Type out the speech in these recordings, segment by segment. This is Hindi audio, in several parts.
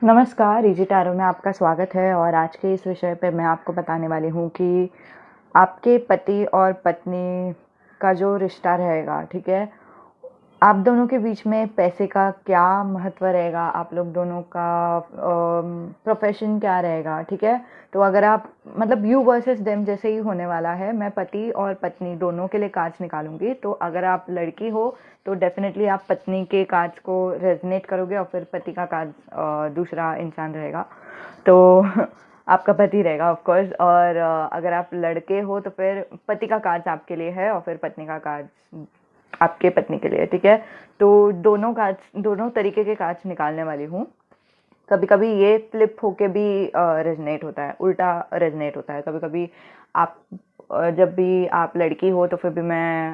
नमस्कार, इजी टैरो में आपका स्वागत है और आज के इस विषय पे मैं आपको बताने वाली हूँ कि आपके पति और पत्नी का जो रिश्ता रहेगा, ठीक है? आप दोनों के बीच में पैसे का क्या महत्व रहेगा, आप लोग दोनों का प्रोफेशन क्या रहेगा, ठीक है? तो अगर आप मतलब यू वर्सेस देम जैसे ही होने वाला है, मैं पति और पत्नी दोनों के लिए कार्ड्स निकालूंगी। तो अगर आप लड़की हो तो डेफिनेटली आप पत्नी के कार्ड्स को रेजनेट करोगे और फिर पति का कार्ड दूसरा इंसान रहेगा, तो आपका पति रहेगा ऑफ कोर्स। और अगर आप लड़के हो तो फिर पति का कार्ड्स आपके लिए है और फिर पत्नी का कार्ड्स आपके पत्नी के लिए, ठीक है? तो दोनों तरीके के कार्ड्स निकालने वाली हूँ। कभी कभी ये फ्लिप होके भी रेजनेट होता है, उल्टा रेजनेट होता है। कभी कभी आप जब भी आप लड़की हो तो फिर भी मैं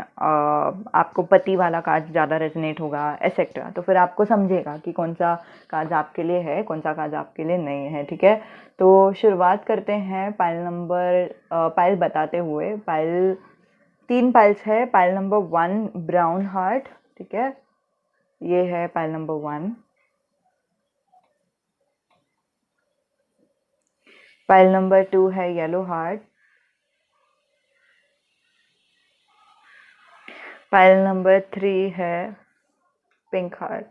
आपको पति वाला कार्ड ज़्यादा रेजनेट होगा एसेट्रा। तो फिर आपको समझेगा कि कौन सा कार्ड आपके लिए है, कौन सा कार्ड आपके लिए नहीं है, ठीक है? तो शुरुआत करते हैं पाइल बताते हुए। 3 पाइल्स है। पाइल नंबर 1 ब्राउन हार्ट, ठीक है? ये है पाइल नंबर 1। पाइल नंबर 2 है येलो हार्ट। पाइल नंबर 3 है पिंक हार्ट।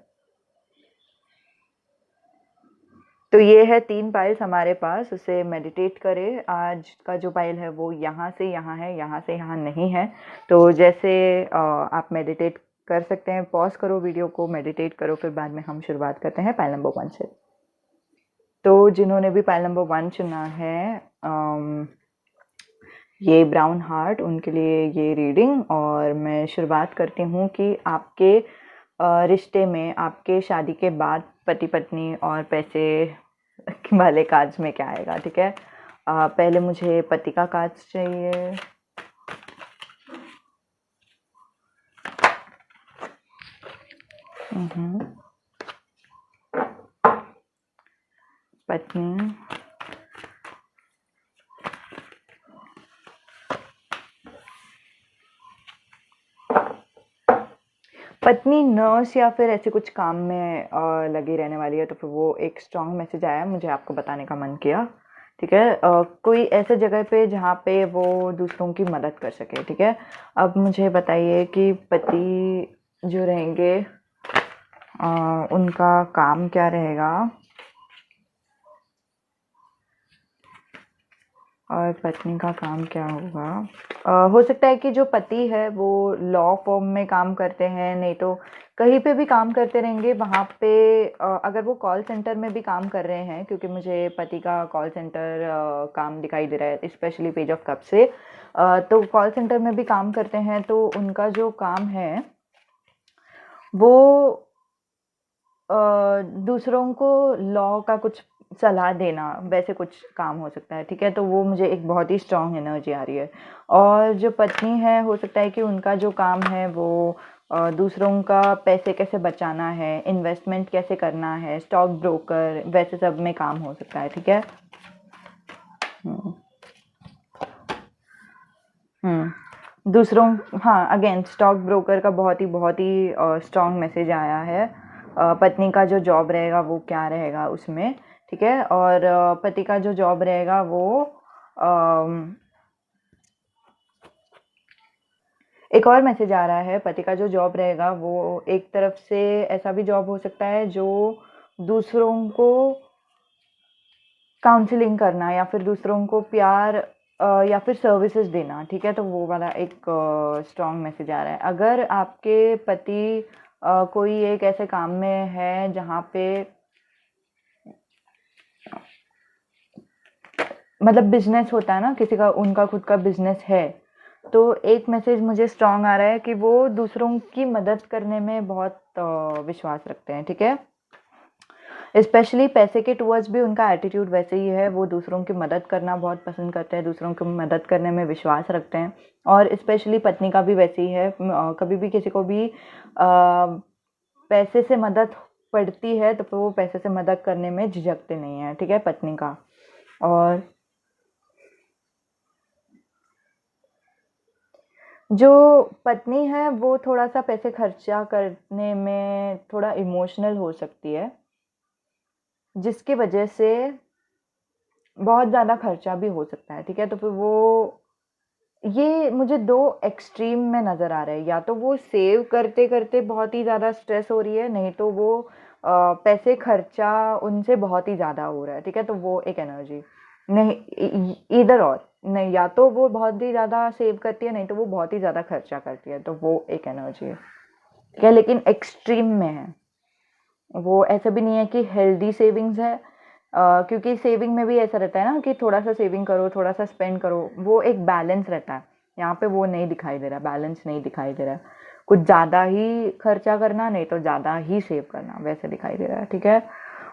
तो ये है 3 पाइल्स हमारे पास, उसे मेडिटेट करें। आज का जो पाइल है वो यहाँ से यहाँ है, यहाँ से यहाँ नहीं है। तो जैसे आप मेडिटेट कर सकते हैं, पॉज करो वीडियो को, मेडिटेट करो, फिर बाद में हम शुरुआत करते हैं पाइल नंबर 1 से। तो जिन्होंने भी पाइल नंबर 1 चुना है, ये ब्राउन हार्ट, उनके लिए ये रीडिंग। और मैं शुरुआत करती हूँ कि आपके रिश्ते में, आपके शादी के बाद पति पत्नी और पैसे वाले कार्ड्स में क्या आएगा, ठीक है? पहले मुझे पति का कार्ड्स चाहिए। पत्नी, पत्नी नर्स या फिर ऐसे कुछ काम में लगी रहने वाली है, तो फिर वो एक स्ट्रॉन्ग मैसेज आया, मुझे आपको बताने का मन किया, ठीक है? कोई ऐसे जगह पे जहाँ पे वो दूसरों की मदद कर सके, ठीक है? अब मुझे बताइए कि पति जो रहेंगे उनका काम क्या रहेगा और पत्नी का काम क्या होगा। हो सकता है कि जो पति है वो लॉ फर्म में काम करते हैं, नहीं तो कहीं पे भी काम करते रहेंगे वहाँ पे। अगर वो कॉल सेंटर में भी काम कर रहे हैं, क्योंकि मुझे पति का कॉल सेंटर काम दिखाई दे रहा है, स्पेशली पेज ऑफ कप से। तो कॉल सेंटर में भी काम करते हैं, तो उनका जो काम है वो दूसरों को लॉ का कुछ सलाह देना, वैसे कुछ काम हो सकता है, ठीक है? तो वो मुझे एक बहुत ही स्ट्रॉन्ग एनर्जी आ रही है। और जो पत्नी है, हो सकता है कि उनका जो काम है वो दूसरों का पैसे कैसे बचाना है, इन्वेस्टमेंट कैसे करना है, स्टॉक ब्रोकर, वैसे सब में काम हो सकता है, ठीक है? दूसरों, हाँ, अगेन स्टॉक ब्रोकर का बहुत ही स्ट्रॉन्ग मैसेज आया है। पत्नी का जो जॉब रहेगा वो क्या रहेगा उसमें, ठीक है? और पति का जो जॉब रहेगा वो एक और मैसेज आ रहा है। पति का जो जॉब रहेगा वो एक तरफ से ऐसा भी जॉब हो सकता है जो दूसरों को काउंसलिंग करना या फिर दूसरों को प्यार या फिर सर्विसेज देना, ठीक है? तो वो वाला एक स्ट्रॉन्ग मैसेज आ रहा है। अगर आपके पति कोई एक ऐसे काम में है जहाँ पे मतलब बिजनेस होता है ना किसी का, उनका खुद का बिजनेस है, तो एक मैसेज मुझे स्ट्रॉन्ग आ रहा है कि वो दूसरों की मदद करने में बहुत विश्वास रखते हैं, ठीक है? स्पेशली पैसे के टूवर्ड्स भी उनका एटीट्यूड वैसे ही है। वो दूसरों की मदद करना बहुत पसंद करते हैं, दूसरों की मदद करने में विश्वास रखते हैं। और स्पेशली पत्नी का भी वैसे ही है। कभी भी किसी को भी पैसे से मदद पड़ती है तो फिर वो पैसे से मदद करने में झिझकते नहीं हैं, ठीक है? पत्नी का। और जो पत्नी है वो थोड़ा सा पैसे खर्चा करने में थोड़ा इमोशनल हो सकती है, जिसकी वजह से बहुत ज़्यादा खर्चा भी हो सकता है, ठीक है? तो फिर वो ये मुझे 2 एक्सट्रीम में नज़र आ रहा है, या तो वो सेव करते-करते बहुत ही ज़्यादा स्ट्रेस हो रही है, नहीं तो वो पैसे खर्चा उनसे बहुत ही ज़्यादा हो रहा है, ठीक है? तो वो एक एनर्जी नहीं, ईदर और नहीं, या तो वो बहुत ही ज़्यादा सेव करती है, नहीं तो वो बहुत ही ज़्यादा खर्चा करती है, तो वो एक एनर्जी है, ठीक है? लेकिन एक्सट्रीम में है। वो ऐसा भी नहीं है कि हेल्दी सेविंग्स है, क्योंकि सेविंग में भी ऐसा रहता है ना कि थोड़ा सा सेविंग करो, थोड़ा सा स्पेंड करो, वो एक बैलेंस रहता है। यहाँ पे वो नहीं दिखाई दे रहा, बैलेंस नहीं दिखाई दे रहा है। कुछ ज़्यादा ही खर्चा करना, नहीं तो ज़्यादा ही सेव करना, वैसे दिखाई दे रहा है, ठीक है?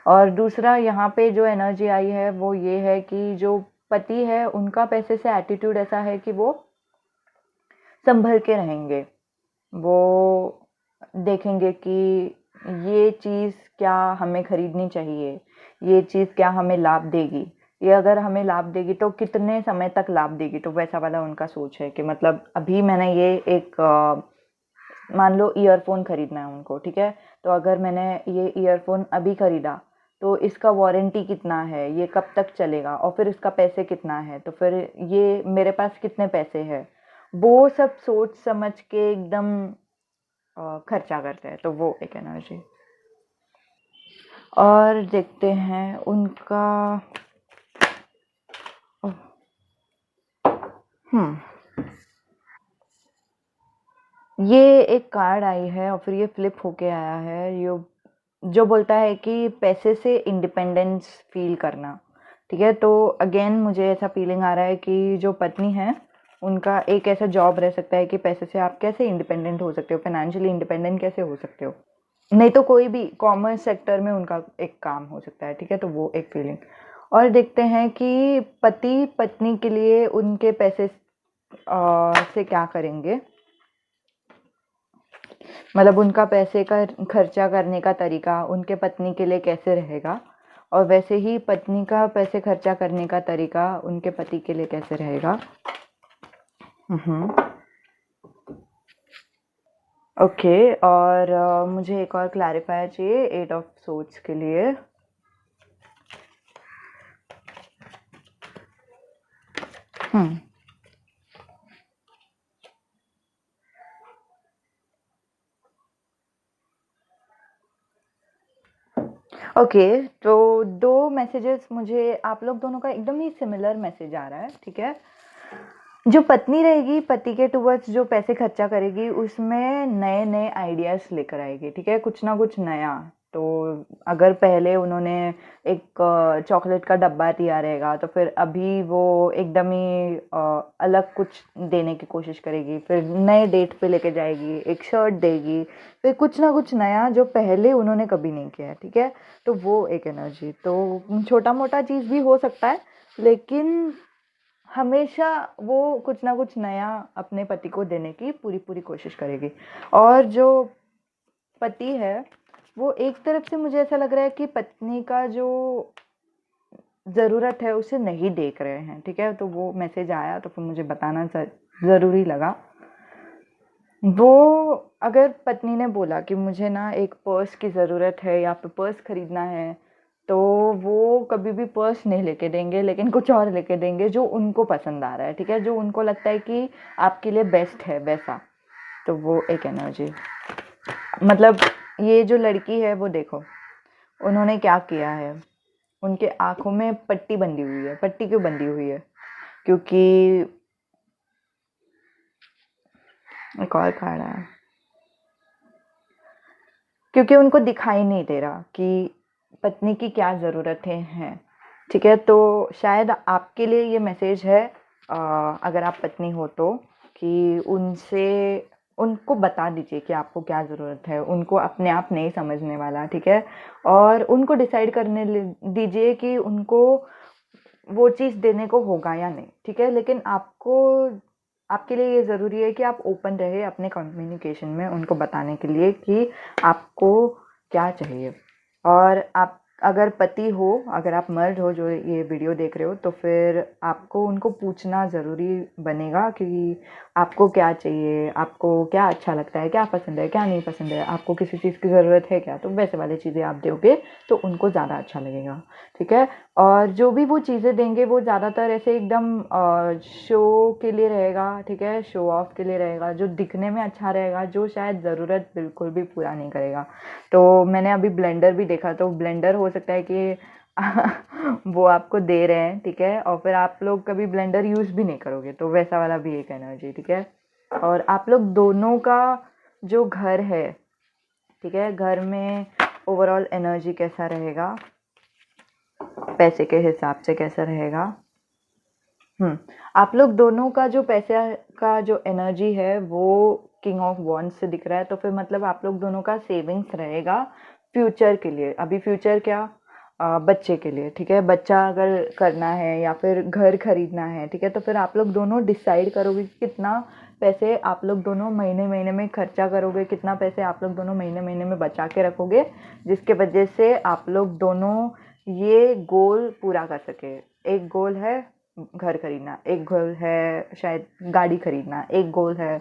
और दूसरा यहाँ पे जो एनर्जी आई है वो ये है कि जो पति है उनका पैसे से एटीट्यूड ऐसा है कि वो संभल के रहेंगे। वो देखेंगे कि ये चीज़ क्या हमें खरीदनी चाहिए, ये चीज़ क्या हमें लाभ देगी, ये अगर हमें लाभ देगी तो कितने समय तक लाभ देगी, तो वैसा वाला उनका सोच है कि मतलब अभी मैंने ये एक मान लो ईयरफोन खरीदना है उनको, ठीक है? तो अगर मैंने ये ईयरफोन अभी खरीदा तो इसका वारंटी कितना है, ये कब तक चलेगा, और फिर इसका पैसे कितना है, तो फिर ये मेरे पास कितने पैसे हैं, वो सब सोच समझ के एकदम खर्चा करते हैं, तो वो एक एनर्जी। और देखते हैं उनका ओह, हम्म ये एक कार्ड आई है और फिर ये फ्लिप होके आया है, ये जो बोलता है कि पैसे से इंडिपेंडेंस फील करना, ठीक है? तो अगेन मुझे ऐसा फीलिंग आ रहा है कि जो पत्नी है उनका एक ऐसा जॉब रह सकता है कि पैसे से आप कैसे इंडिपेंडेंट हो सकते हो, फाइनेंशियली इंडिपेंडेंट कैसे हो सकते हो, नहीं तो कोई भी कॉमर्स सेक्टर में उनका एक काम हो सकता है, ठीक है? तो वो एक फीलिंग। और देखते हैं कि पति पत्नी के लिए उनके पैसे से क्या करेंगे, मतलब उनका पैसे का खर्चा करने का तरीका उनके पत्नी के लिए कैसे रहेगा, और वैसे ही पत्नी का पैसे खर्चा करने का तरीका उनके पति के लिए कैसे रहेगा। ओके, और मुझे एक और क्लैरिफायर चाहिए 8 ऑफ सोर्ड्स के लिए। हम्म ओके, तो 2 मैसेजेस मुझे आप लोग दोनों का एकदम ही सिमिलर मैसेज आ रहा है, ठीक है? जो पत्नी रहेगी पति के टुवर्ड्स जो पैसे खर्चा करेगी उसमें नए नए आइडियाज लेकर आएगी, ठीक है? कुछ ना कुछ नया। तो अगर पहले उन्होंने एक चॉकलेट का डब्बा दिया रहेगा तो फिर अभी वो एकदम ही अलग कुछ देने की कोशिश करेगी, फिर नए डेट पे लेके जाएगी, एक शर्ट देगी, फिर कुछ ना कुछ नया जो पहले उन्होंने कभी नहीं किया है, ठीक है? तो वो एक एनर्जी, तो छोटा मोटा चीज़ भी हो सकता है, लेकिन हमेशा वो कुछ ना कुछ नया अपने पति को देने की पूरी पूरी कोशिश करेगी। और जो पति है वो एक तरफ से मुझे ऐसा लग रहा है कि पत्नी का जो ज़रूरत है उसे नहीं देख रहे हैं, ठीक है? तो वो मैसेज आया तो फिर मुझे बताना ज़रूरी लगा। वो अगर पत्नी ने बोला कि मुझे ना एक पर्स की ज़रूरत है या फिर पर्स खरीदना है, तो वो कभी भी पर्स नहीं लेके देंगे, लेकिन कुछ और लेके देंगे जो उनको पसंद आ रहा है, ठीक है? जो उनको लगता है कि आपके लिए बेस्ट है वैसा। तो वो एक एनर्जी, मतलब ये जो लड़की है वो देखो उन्होंने क्या किया है, उनके आंखों में पट्टी बंधी हुई है। पट्टी क्यों बंधी हुई है? क्योंकि एक और कार्ड आया, क्योंकि उनको दिखाई नहीं दे रहा कि पत्नी की क्या ज़रूरतें हैं, ठीक है? तो शायद आपके लिए ये मैसेज है, अगर आप पत्नी हो तो, कि उनसे उनको बता दीजिए कि आपको क्या ज़रूरत है, उनको अपने आप नहीं समझने वाला, ठीक है? और उनको डिसाइड करने दीजिए कि उनको वो चीज़ देने को होगा या नहीं, ठीक है? लेकिन आपको आपके लिए ये ज़रूरी है कि आप ओपन रहे अपने कम्युनिकेशन में उनको बताने के लिए कि आपको क्या चाहिए। और आप अगर पति हो, अगर आप मर्द हो जो ये वीडियो देख रहे हो, तो फिर आपको उनको पूछना ज़रूरी बनेगा कि आपको क्या चाहिए, आपको क्या अच्छा लगता है, क्या पसंद है, क्या नहीं पसंद है, आपको किसी चीज़ की ज़रूरत है क्या, तो वैसे वाली चीज़ें आप दोगे तो उनको ज़्यादा अच्छा लगेगा, ठीक है। और जो भी वो चीज़ें देंगे वो ज़्यादातर ऐसे एकदम शो के लिए रहेगा, ठीक है, शो ऑफ के लिए रहेगा, जो दिखने में अच्छा रहेगा, जो शायद ज़रूरत बिल्कुल भी पूरा नहीं करेगा। तो मैंने अभी ब्लेंडर भी देखा, तो ब्लेंडर हो सकता है कि वो आपको दे रहे हैं, ठीक है, और फिर आप लोग कभी ब्लेंडर यूज़ भी नहीं करोगे, तो वैसा वाला भी एक एनर्जी, ठीक है। और आप लोग दोनों का जो घर है, ठीक है, घर में ओवरऑल एनर्जी कैसा रहेगा, पैसे के हिसाब से कैसा रहेगा। आप लोग दोनों का जो पैसे का जो एनर्जी है वो किंग ऑफ वॉन्ड्स से दिख रहा है, तो फिर मतलब आप लोग दोनों का सेविंग्स रहेगा फ्यूचर के लिए। अभी फ्यूचर क्या, बच्चे के लिए, ठीक है, बच्चा अगर करना है या फिर घर खरीदना है, ठीक है, तो फिर आप लोग दोनों डिसाइड करोगे कि कितना पैसे आप लोग दोनों महीने महीने में खर्चा करोगे, कितना पैसे आप लोग दोनों महीने महीने में बचा के रखोगे, जिसके वजह से आप लोग दोनों ये गोल पूरा कर सके। एक गोल है घर खरीदना, एक गोल है शायद गाड़ी खरीदना, एक गोल है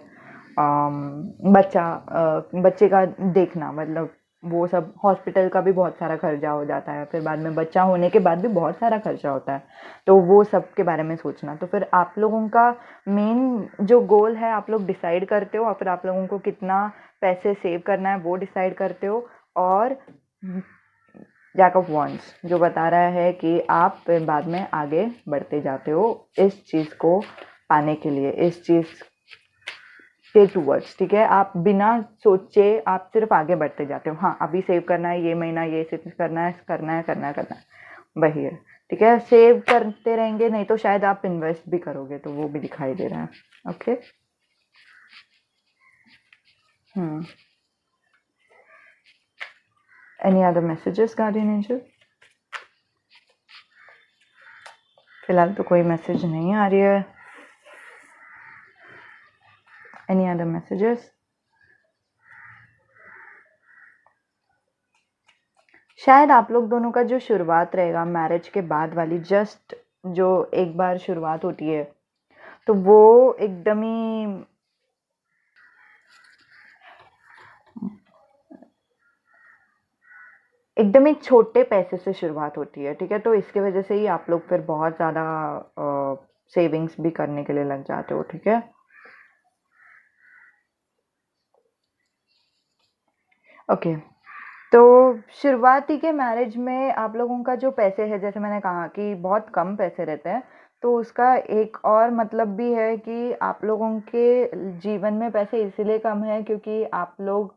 बच्चे का देखना, मतलब वो सब हॉस्पिटल का भी बहुत सारा खर्चा हो जाता है, फिर बाद में बच्चा होने के बाद भी बहुत सारा खर्चा होता है, तो वो सब के बारे में सोचना। तो फिर आप लोगों का मेन जो गोल है आप लोग डिसाइड करते हो, और फिर आप लोगों को कितना पैसे सेव करना है वो डिसाइड करते हो। और जैक ऑफ वॉन्ड्स जो बता रहा है कि आप फिर बाद में आगे बढ़ते जाते हो इस चीज़ को पाने के लिए, इस चीज़ के टूवर्ड्स, ठीक है, आप बिना सोचे आप सिर्फ आगे बढ़ते जाते हो। हाँ, अभी सेव करना है, ये महीना ये सेव करना है, करना है, करना है, करना है, वही है, ठीक है। सेव करते रहेंगे, नहीं तो शायद आप इन्वेस्ट भी करोगे, तो वो भी दिखाई दे रहा है। Okay. Any other messages guardian angel? फिलहाल तो कोई मैसेज नहीं आ रही है। Any other messages? शायद आप लोग दोनों का जो शुरुआत रहेगा मैरिज के बाद वाली, जस्ट जो एक बार शुरुआत होती है, तो वो एकदम ही छोटे पैसे से शुरुआत होती है, ठीक है, तो इसके वजह से ही आप लोग फिर बहुत ज़्यादा सेविंग्स भी करने के लिए लग जाते हो, ठीक है। ओके, तो शुरुआती के मैरिज में आप लोगों का जो पैसे है, जैसे मैंने कहा कि बहुत कम पैसे रहते हैं, तो उसका एक और मतलब भी है कि आप लोगों के जीवन में पैसे इसीलिए कम है क्योंकि आप लोग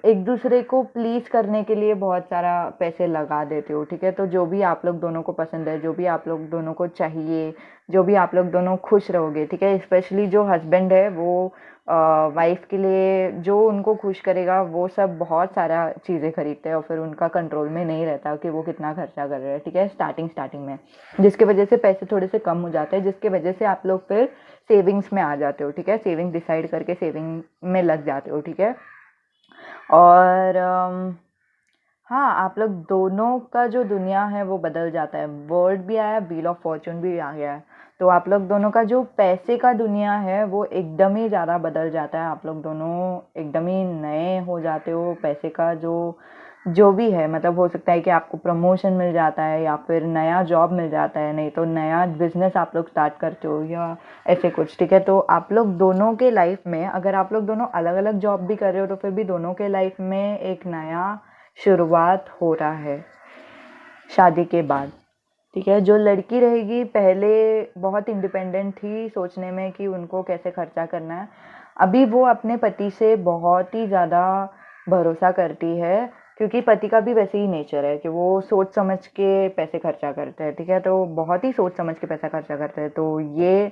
एक दूसरे को प्लीज करने के लिए बहुत सारा पैसे लगा देते हो, ठीक है। तो जो भी आप लोग दोनों को पसंद है, जो भी आप लोग दोनों को चाहिए, जो भी आप लोग दोनों खुश रहोगे, ठीक है, स्पेशली जो हस्बैंड है वो वाइफ के लिए जो उनको खुश करेगा वो सब बहुत सारा चीज़ें खरीदते हैं, और फिर उनका कंट्रोल में नहीं रहता कि वो कितना खर्चा कर रहे हैं, ठीक है, स्टार्टिंग में, जिसके वजह से पैसे थोड़े से कम हो जाते हैं, जिसके वजह से आप लोग फिर सेविंग्स में आ जाते हो, ठीक है, सेविंग डिसाइड करके सेविंग में लग जाते हो, ठीक है। और हाँ, आप लोग दोनों का जो दुनिया है वो बदल जाता है। वर्ड भी आया, व्हील ऑफ फॉर्चून भी आ गया है, तो आप लोग दोनों का जो पैसे का दुनिया है वो एकदम ही ज़्यादा बदल जाता है। आप लोग दोनों एकदम ही नए हो जाते हो। पैसे का जो जो भी है, मतलब हो सकता है कि आपको प्रमोशन मिल जाता है, या फिर नया जॉब मिल जाता है, नहीं तो नया बिजनेस आप लोग स्टार्ट करते हो, या ऐसे कुछ, ठीक है। तो आप लोग दोनों के लाइफ में, अगर आप लोग दोनों अलग अलग जॉब भी कर रहे हो, तो फिर भी दोनों के लाइफ में एक नया शुरुआत हो रहा है शादी के बाद, ठीक है। जो लड़की रहेगी पहले बहुत इंडिपेंडेंट थी सोचने में कि उनको कैसे खर्चा करना है, अभी वो अपने पति से बहुत ही ज़्यादा भरोसा करती है, क्योंकि पति का भी वैसे ही नेचर है कि वो सोच समझ के पैसे खर्चा करते हैं, ठीक है, तो बहुत ही सोच समझ के पैसा खर्चा करते हैं। तो ये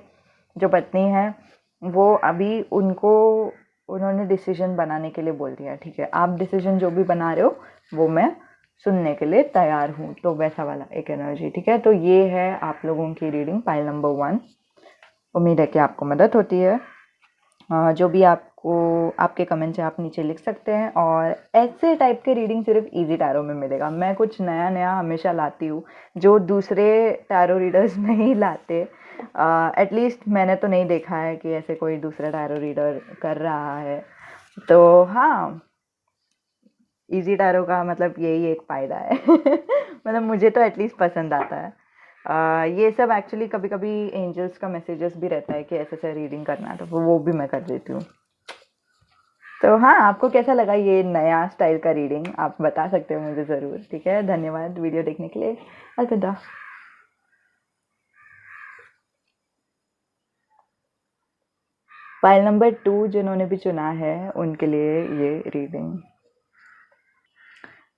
जो पत्नी है वो अभी उन्होंने डिसीजन बनाने के लिए बोल दिया, ठीक है, आप डिसीजन जो भी बना रहे हो वो मैं सुनने के लिए तैयार हूँ, तो वैसा वाला एक एनर्जी, ठीक है। तो ये है आप लोगों की रीडिंग पाइल नंबर 1। उम्मीद है कि आपको मदद होती है। जो भी आपको वो आपके कमेंट से आप नीचे लिख सकते हैं। और ऐसे टाइप के रीडिंग सिर्फ इजी टैरो में मिलेगा। मैं कुछ नया नया हमेशा लाती हूँ जो दूसरे टैरो रीडर्स नहीं लाते। एटलीस्ट मैंने तो नहीं देखा है कि ऐसे कोई दूसरा टैरो रीडर कर रहा है। तो हाँ, इजी टैरो का मतलब यही एक फ़ायदा है। मतलब मुझे तो एटलीस्ट पसंद आता है। ये सब एक्चुअली कभी कभी एंजल्स का मैसेजेस भी रहता है कि ऐसे ऐसे रीडिंग करना है, तो वो भी मैं कर देती हूँ। तो हाँ, आपको कैसा लगा ये नया स्टाइल का रीडिंग, आप बता सकते हो मुझे ज़रूर। ठीक है, धन्यवाद वीडियो देखने के लिए। अलविदा। फाइल नंबर 2 जिन्होंने भी चुना है उनके लिए ये रीडिंग।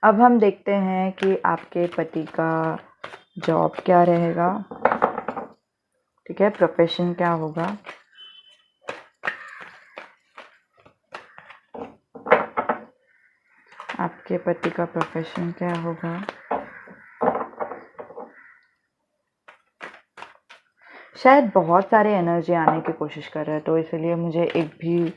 अब हम देखते हैं कि आपके पति का जॉब क्या रहेगा। ठीक है, प्रोफेशन क्या होगा। आपके पति का प्रोफेशन क्या होगा। शायद बहुत सारे एनर्जी आने की कोशिश कर रहे हैं, तो इसलिए मुझे एक भी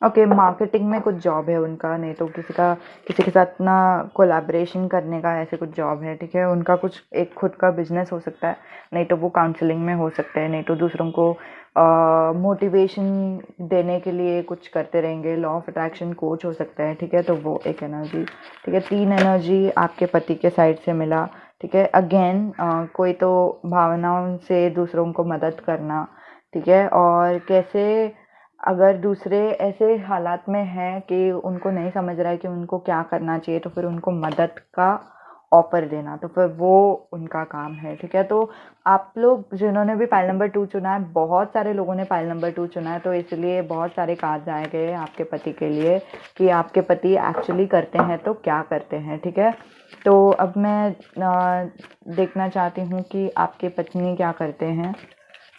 ओके मार्केटिंग में कुछ जॉब है उनका, नहीं तो किसी के साथ ना कोलैबोरेशन करने का ऐसे कुछ जॉब है। ठीक है, उनका कुछ एक खुद का बिजनेस हो सकता है, नहीं तो वो काउंसलिंग में हो सकते हैं, नहीं तो दूसरों को मोटिवेशन देने के लिए कुछ करते रहेंगे। लॉ ऑफ अट्रैक्शन कोच हो सकता है। ठीक है, तो वो एक एनर्जी। ठीक है, 3 एनर्जी आपके पति के साइड से मिला। ठीक है, अगेन कोई तो भावनाओं से दूसरों को मदद करना। ठीक है, और कैसे अगर दूसरे ऐसे हालात में हैं कि उनको नहीं समझ रहा है कि उनको क्या करना चाहिए, तो फिर उनको मदद का ऑफर देना, तो फिर वो उनका काम है। ठीक है, तो आप लोग जिन्होंने भी फाइल नंबर 2 चुना है, बहुत सारे लोगों ने फाइल नंबर 2 चुना है, तो इसलिए बहुत सारे कार्ड्स आए गए आपके पति के लिए कि आपके पति एक्चुअली करते हैं तो क्या करते हैं। ठीक है, तो अब मैं देखना चाहती हूँ कि आपके पत्नी क्या करते हैं।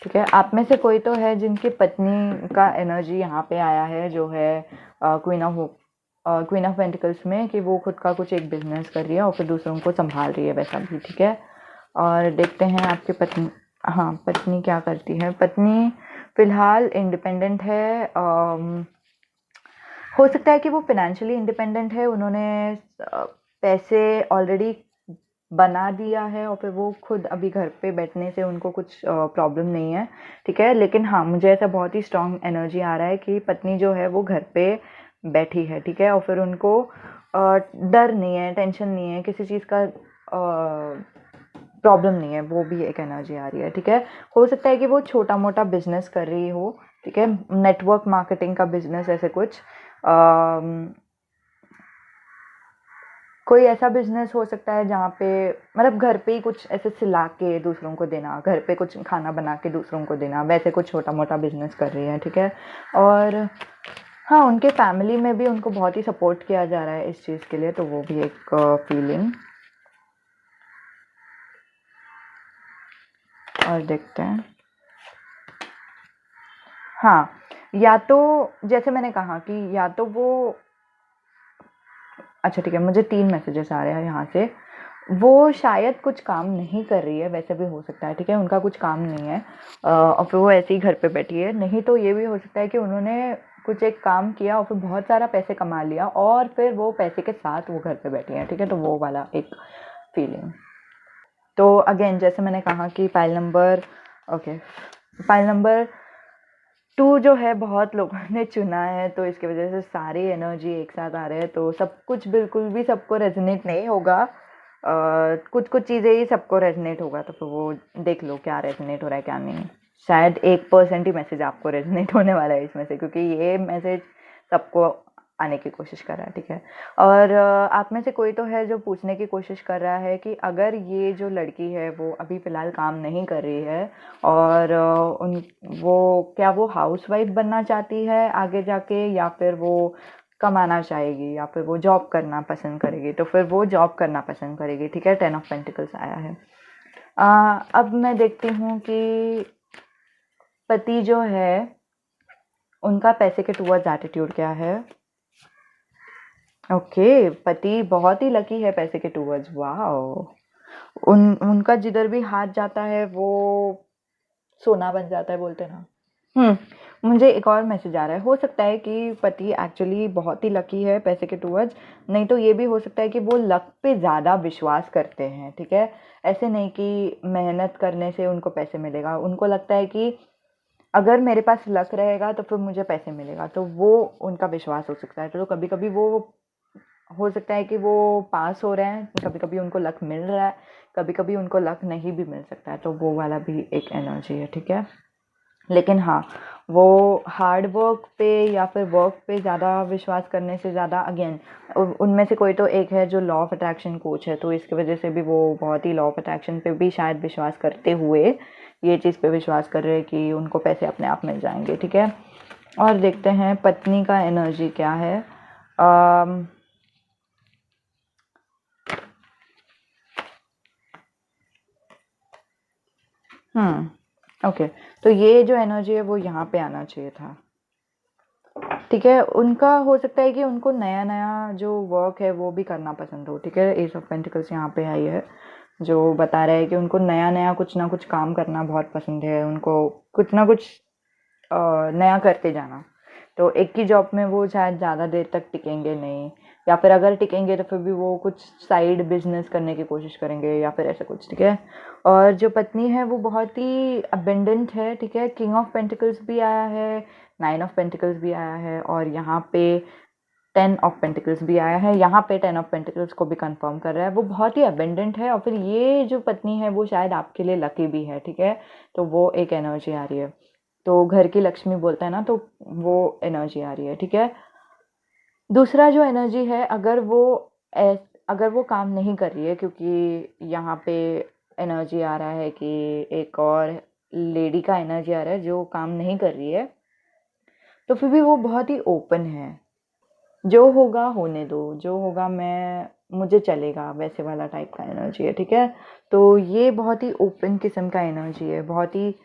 ठीक है, आप में से कोई तो है जिनकी पत्नी का एनर्जी यहाँ पे आया है, जो है क्वीन ऑफ पेंटिकल्स में, कि वो खुद का कुछ एक बिजनेस कर रही है और फिर दूसरों को संभाल रही है, वैसा भी। ठीक है, और देखते हैं आपकी पत्नी, हाँ, पत्नी क्या करती है। पत्नी फिलहाल इंडिपेंडेंट है। हो सकता है कि वो फिनेंशियली इंडिपेंडेंट है, उन्होंने पैसे ऑलरेडी बना दिया है और फिर वो खुद अभी घर पे बैठने से उनको कुछ प्रॉब्लम नहीं है। ठीक है, लेकिन हाँ, मुझे ऐसा बहुत ही स्ट्रॉन्ग एनर्जी आ रहा है कि पत्नी जो है वो घर पे बैठी है। ठीक है, और फिर उनको डर नहीं है, टेंशन नहीं है, किसी चीज़ का प्रॉब्लम नहीं है, वो भी एक एनर्जी आ रही है। ठीक है, हो सकता है कि वो छोटा मोटा बिजनेस कर रही हो। ठीक है, नेटवर्क मार्केटिंग का बिजनेस, ऐसे कुछ कोई ऐसा बिजनेस हो सकता है जहाँ पे मतलब घर पे ही कुछ ऐसे सिला के दूसरों को देना, घर पे कुछ खाना बना के दूसरों को देना, वैसे कुछ छोटा मोटा बिजनेस कर रही है। ठीक है, और हाँ, उनके फैमिली में भी उनको बहुत ही सपोर्ट किया जा रहा है इस चीज़ के लिए, तो वो भी एक फीलिंग। और देखते हैं, हाँ, या तो जैसे मैंने कहा कि या तो वो, अच्छा ठीक है, मुझे 3 मैसेजेस आ रहे हैं यहाँ से। वो शायद कुछ काम नहीं कर रही है, वैसे भी हो सकता है। ठीक है, उनका कुछ काम नहीं है और फिर वो ऐसे ही घर पे बैठी है। नहीं तो ये भी हो सकता है कि उन्होंने कुछ एक काम किया और फिर बहुत सारा पैसे कमा लिया और फिर वो पैसे के साथ वो घर पे बैठी है। ठीक है, तो वो वाला एक फीलिंग। तो अगेन जैसे मैंने कहा कि फाइल नंबर 2 जो है बहुत लोगों ने चुना है, तो इसकी वजह से सारी एनर्जी एक साथ आ रहे हैं, तो सब कुछ बिल्कुल भी सबको रेजोनेट नहीं होगा। कुछ कुछ चीज़ें ही सबको रेजोनेट होगा, तो फिर वो देख लो क्या रेजोनेट हो रहा है क्या नहीं। शायद 1% ही मैसेज आपको रेजोनेट होने वाला है इसमें से, क्योंकि ये मैसेज सबको आने की कोशिश कर रहा है। ठीक है, और आप में से कोई तो है जो पूछने की कोशिश कर रहा है कि अगर ये जो लड़की है वो अभी फ़िलहाल काम नहीं कर रही है और क्या वो हाउसवाइफ बनना चाहती है आगे जाके, या फिर वो कमाना चाहेगी, या फिर वो जॉब करना पसंद करेगी, तो फिर वो जॉब करना पसंद करेगी। ठीक है, 10 ऑफ पेंटिकल्स आया है। अब मैं देखती हूँ कि पति जो है उनका पैसे के टूवर्ड्स एटीट्यूड क्या है। ओके, पति बहुत ही लकी है पैसे के टूवर्ड्स। वाह, उनका जिधर भी हाथ जाता है वो सोना बन जाता है, बोलते ना। मुझे एक और मैसेज आ रहा है, हो सकता है कि पति एक्चुअली बहुत ही लकी है पैसे के टूवर्ड्स, नहीं तो ये भी हो सकता है कि वो लक पे ज़्यादा विश्वास करते हैं, ठीक है। ऐसे नहीं कि मेहनत करने से उनको पैसे मिलेगा, उनको लगता है कि अगर मेरे पास लक रहेगा तो फिर मुझे पैसे मिलेगा, तो वो उनका विश्वास हो सकता है। तो कभी कभी वो हो सकता है कि वो पास हो रहे हैं, कभी कभी उनको लक मिल रहा है, कभी कभी उनको लक नहीं भी मिल सकता है, तो वो वाला भी एक एनर्जी है, ठीक है। लेकिन हाँ, वो हार्ड वर्क पे या फिर वर्क पे ज़्यादा विश्वास करने से ज़्यादा, अगेन उनमें से कोई तो एक है जो लॉ ऑफ अट्रैक्शन कोच है, तो इसकी वजह से भी वो बहुत ही लॉ ऑफ अट्रैक्शन पे भी शायद विश्वास करते हुए ये चीज़ पे विश्वास कर रहे हैं कि उनको पैसे अपने आप मिल जाएंगे, ठीक है। और देखते हैं पत्नी का एनर्जी क्या है। ओके, तो ये जो एनर्जी है वो यहाँ पे आना चाहिए था, ठीक है। उनका हो सकता है कि उनको नया नया जो वर्क है वो भी करना पसंद हो, ठीक है। एस ऑफ पेंटिकल्स यहाँ पे आई है, जो बता रहा है कि उनको नया नया कुछ ना कुछ काम करना बहुत पसंद है, उनको कुछ ना कुछ नया करते जाना। तो एक ही जॉब में वो शायद ज़्यादा देर तक टिकेंगे नहीं, या फिर अगर टिकेंगे तो फिर भी वो कुछ साइड बिजनेस करने की कोशिश करेंगे या फिर ऐसा कुछ, ठीक है। और जो पत्नी है वो बहुत ही अबेंडेंट है, ठीक है। किंग ऑफ पेंटिकल्स भी आया है, 9 ऑफ पेंटिकल्स भी आया है, और यहाँ पे 10 ऑफ पेंटिकल्स भी आया है। यहाँ पे 10 ऑफ पेंटिकल्स को भी कंफर्म कर रहा है, वो बहुत ही अबेंडेंट है। और फिर ये जो पत्नी है वो शायद आपके लिए लकी भी है, ठीक है। तो वो एक एनर्जी आ रही है, तो घर की लक्ष्मी बोलता है ना, तो वो एनर्जी आ रही है, ठीक है। दूसरा जो एनर्जी है, अगर वो काम नहीं कर रही है, क्योंकि यहाँ पे एनर्जी आ रहा है कि एक और लेडी का एनर्जी आ रहा है जो काम नहीं कर रही है, तो फिर भी वो बहुत ही ओपन है। जो होगा होने दो, जो होगा मुझे चलेगा, वैसे वाला टाइप का एनर्जी है, ठीक है। तो ये बहुत ही ओपन किस्म का एनर्जी है, बहुत ही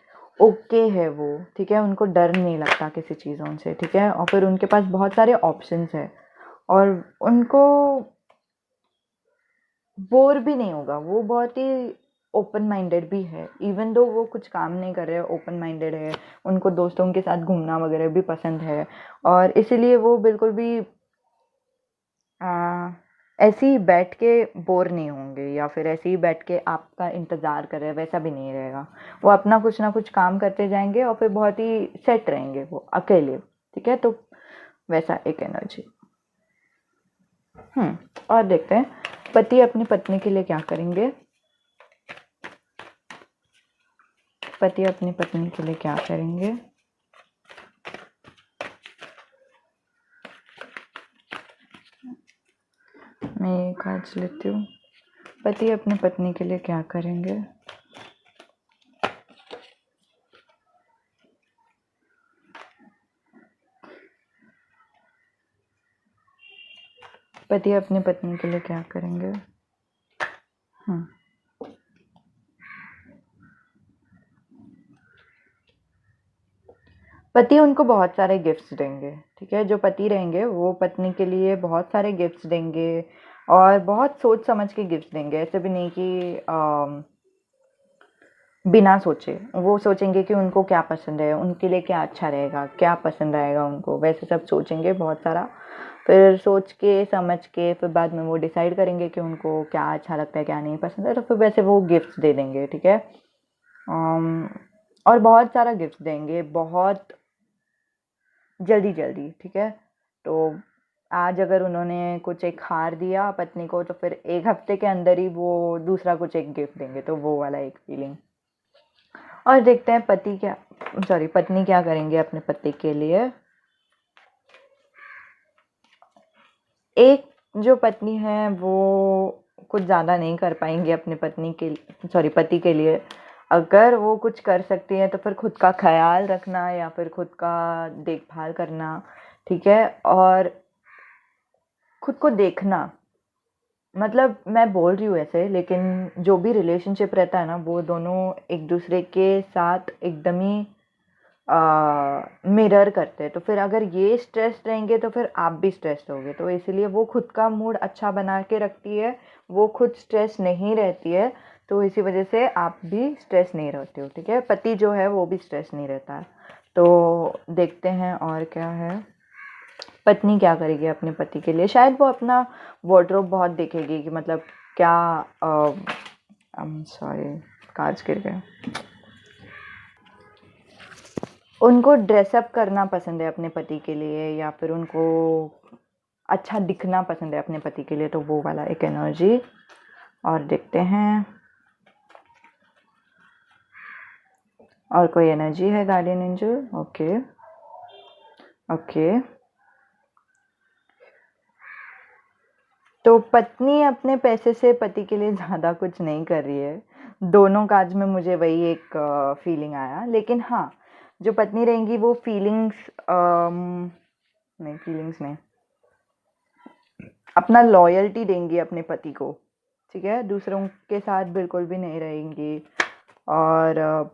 ओके है वो, ठीक है। उनको डर नहीं लगता किसी चीज़ों से, ठीक है। और फिर उनके पास बहुत सारे ऑप्शंस है, और उनको बोर भी नहीं होगा, वो बहुत ही ओपन माइंडेड भी है। इवन दो वो कुछ काम नहीं कर रहे, ओपन माइंडेड है, उनको दोस्तों के साथ घूमना वगैरह भी पसंद है, और इसीलिए वो बिल्कुल भी ऐसे ही बैठ के बोर नहीं होंगे, या फिर ऐसे ही बैठ के आपका इंतज़ार कर रहे हैं, वैसा भी नहीं रहेगा। वो अपना कुछ ना कुछ काम करते जाएंगे और फिर बहुत ही सेट रहेंगे वो अकेले, ठीक है। तो वैसा एक एनर्जी। और देखते हैं पति अपनी पत्नी के लिए क्या करेंगे। पति अपनी पत्नी के लिए क्या करेंगे। मैं ये कार्ड्स लेती हूँ। पति अपनी पत्नी के लिए क्या करेंगे। पति अपनी पत्नी के लिए क्या करेंगे। पति उनको बहुत सारे गिफ्ट्स देंगे, ठीक है। जो पति रहेंगे वो पत्नी के लिए बहुत सारे गिफ्ट्स देंगे, और बहुत सोच समझ के गिफ्ट्स देंगे। ऐसे भी नहीं कि बिना सोचे। वो सोचेंगे कि उनको क्या पसंद है, उनके लिए क्या अच्छा रहेगा, क्या पसंद आएगा उनको, वैसे सब सोचेंगे बहुत सारा। फिर सोच के समझ के फिर बाद में वो डिसाइड करेंगे कि उनको क्या अच्छा लगता है, क्या नहीं पसंद है, तो फिर वैसे वो गिफ्ट्स दे देंगे, ठीक है। और बहुत सारा गिफ्ट देंगे, बहुत जल्दी जल्दी, ठीक है। तो आज अगर उन्होंने कुछ एक हार दिया पत्नी को, तो फिर एक हफ्ते के अंदर ही वो दूसरा कुछ एक गिफ्ट देंगे, तो वो वाला एक फीलिंग। और देखते हैं पत्नी क्या करेंगे अपने पति के लिए। एक जो पत्नी है वो कुछ ज़्यादा नहीं कर पाएंगी अपने पति के लिए। अगर वो कुछ कर सकती है तो फिर खुद का ख्याल रखना या फिर खुद का देखभाल करना, ठीक है। और खुद को देखना, मतलब मैं बोल रही हूँ ऐसे, लेकिन जो भी रिलेशनशिप रहता है ना, वो दोनों एक दूसरे के साथ एकदम ही मिरर करते हैं। तो फिर अगर ये स्ट्रेस्ड रहेंगे तो फिर आप भी स्ट्रेस्ड होगे, तो इसीलिए वो खुद का मूड अच्छा बना के रखती है, वो खुद स्ट्रेस नहीं रहती है, तो इसी वजह से आप भी स्ट्रेस नहीं रहते हो, ठीक है। पति जो है वो भी स्ट्रेस नहीं रहता है। तो देखते हैं और क्या है। पत्नी क्या करेगी अपने पति के लिए, शायद वो अपना वार्डरोब बहुत देखेगी कि मतलब क्या सॉरी कांच गिर गया। उनको ड्रेसअप करना पसंद है अपने पति के लिए, या फिर उनको अच्छा दिखना पसंद है अपने पति के लिए, तो वो वाला एक एनर्जी। और देखते हैं और कोई एनर्जी है गार्डियन एंजल। ओके ओके, तो पत्नी अपने पैसे से पति के लिए ज़्यादा कुछ नहीं कर रही है। दोनों काज में मुझे वही एक फीलिंग आया। लेकिन हाँ, जो पत्नी रहेंगी वो फीलिंग्स नहीं, अपना लॉयल्टी देंगी अपने पति को, ठीक है। दूसरों के साथ बिल्कुल भी नहीं रहेंगी और